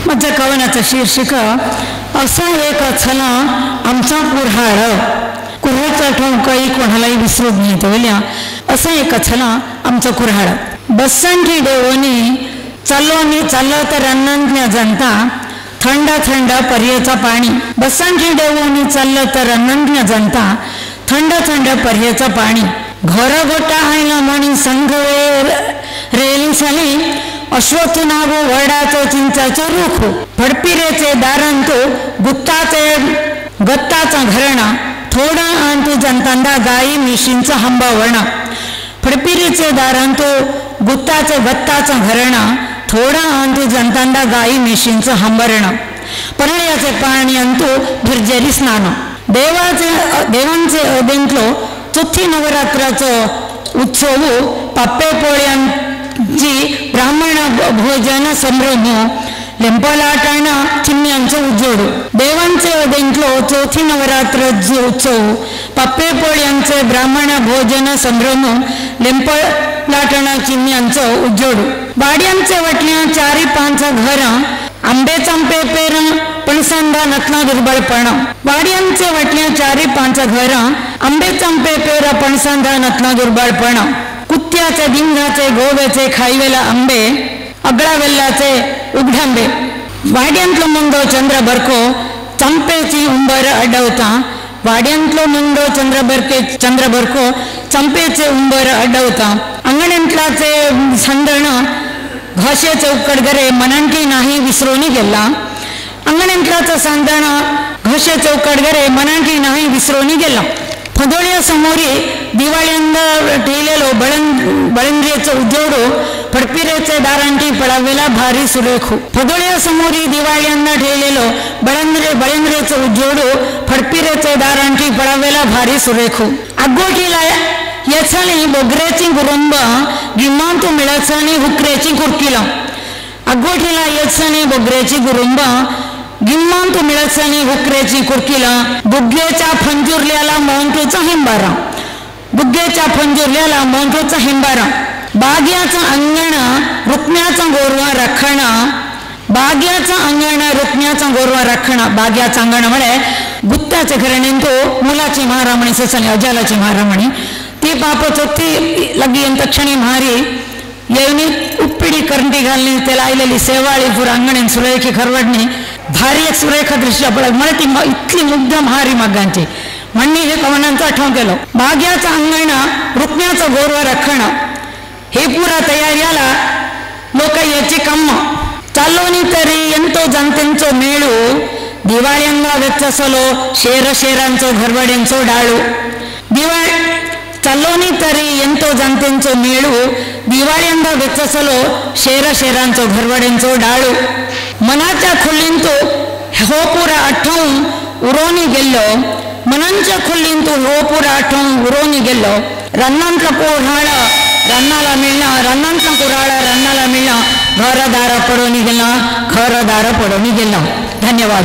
माझ्या कवनाचं शीर्षक असा एक छला आमचा कुऱ्हाड. कुऱ्हाडचा ठोक काही कोणालाही विसरून नाही तवल्या. असा एक छला आमचा कुऱ्हाड. बसांची डेवणी चाललो तर अन्नज्ञ जनता थंड थंड पर्येचा पाणी. बसांची डेवणी चाललं तर अन्नज्ञ जनता थंड थंड पर्येचा पाणी. घर गोटा हायला म्हणी संघ रेली साली अश्वत्थ नागो वडाचो चिंचाचो रुख. फडपिरेचे दारांतो गत्ताचा घरणा थोडा आणतो जनतांदा गाई मिशींचा हंबावरणा. फडपिरेचे दारांतो गत्ताचा घरणा थोडा आणतो जनतांदा गाई मिशींचा हंबरणा. परळ्याचे पाणी अंतो भरजरी स्नान. देवांचे अदेंतलो चौथी नवरात्राचो उत्सव पप्पे पोळ्यांची ब्राह्मण भोजन संभ्रम. लेंपलाटाणा चिन्यांचो उजोड. देवांचे अदेंतलो चौथी नवरात्राचो उत्सव पप्पे पोळ्यांचे ब्राह्मण भोजन संभ्रम. लेंपलाटाणा चिन्यांचो उजोड. वाड्यांचे वटल्या 4-5 घर आंबे चंपे पेर पणसंदा नतना दुर्बळपण. वाड्यांचे वटल्या 4-5 घर आंबे चंपे पेर पणसंदा नतना दुर्बळपण. कुत्त्याचे धिंगाचे गोव्याचे खाईवेला आंबे अगळा वेल्लाचे उघडांबे. वाड्यांतलो मुंडो चंद्र बरको चंपेची उंबर अडवता. वाड्यांतलो मुंडो चंद्र बरको चंपेचे उंबर अडवता. अंगण्यांतलाचे संदण घाशेचे उकडगरे मनांटी नाही विसरोनी गेला. अंगण्यांतलाचं संदण घाशेचे उकडगरे मनांटी नाही विसरोनी गेला. फदोळ्या समोरी दिवाळ्यांद ठेलेलो बळंद्रेचं उजोडो फडपिरेचे दारांटी पळावेला भारी सुरेखू. फदोळ्या समोरी दिवाळ्यांद ठेलेलो बळंद्रेचं उजोडो फडपिरेचे दारांटी पळावेला भारी सुरेखू. आगोटीला येचणी बोगरेची गुरुंब गिमांतू मिळचणी हुकरेची कुर्किला. आगोटीला येचणी बोगरेची गुरुंब गिम्मांतू मिळचणी हुकरेची कुर्किला. बुग्गेच्या फंजुरल्याला मोंटूचा हिंबारा. बुग्गेच्या फंजुरल्याला मोंटूचा हिंबारा. बाग्याचा अंगण रुक्म्याचा गोरवा रखणा. बाग्याचा अंगण रुक्म्याचा गोरवा रखणा. बाग्याचा अंगण म्हणे गुत्ताचे घरणेंतो मुलाची महारामणी ससली अजालाची महारामणी. ती पाप चौथी लगी तक्षणी महारी येवनी उप्पिडी करंटी घालणी त्याला आलेली सेवाळी पूर अंगण सुरेखी खरवडणी भारी एक सुरेख दृश्य पडत. मला ती इतली मुग्ध महारी मग्गांची म्हणणी हे कवनांचा आठवण केलं. बाग्याचा अंगण रुक्म्याचं गोरवा रखणं हे पुरा तयारीला लोक याची कम्म. चालोनी तरी ಎಂತೋ जनतेंचो मेळू दिवाळ्यांगा वेचसलो शेरांचो घरवड्यांचो डाळू. चालोनी तरी ಎಂತೋ जनतेंचो मेळू दिवाळ्यांगा वेचसलो शेरांचो घरवड्यांचो डाळू. मनाच्या खुल्लींतू हो पुरा आठवून उरोनी गेल्लो. मनांच्या खुल्लींतू हो पुरा आठवून उरोनी गेल्लो. रन्नांतला पोढाळ रन्नाला मिळणं रन्नांतला कुऱ्हाड रन्नाला मिळणं. घरदार पडोनी गेला. धन्यवाद.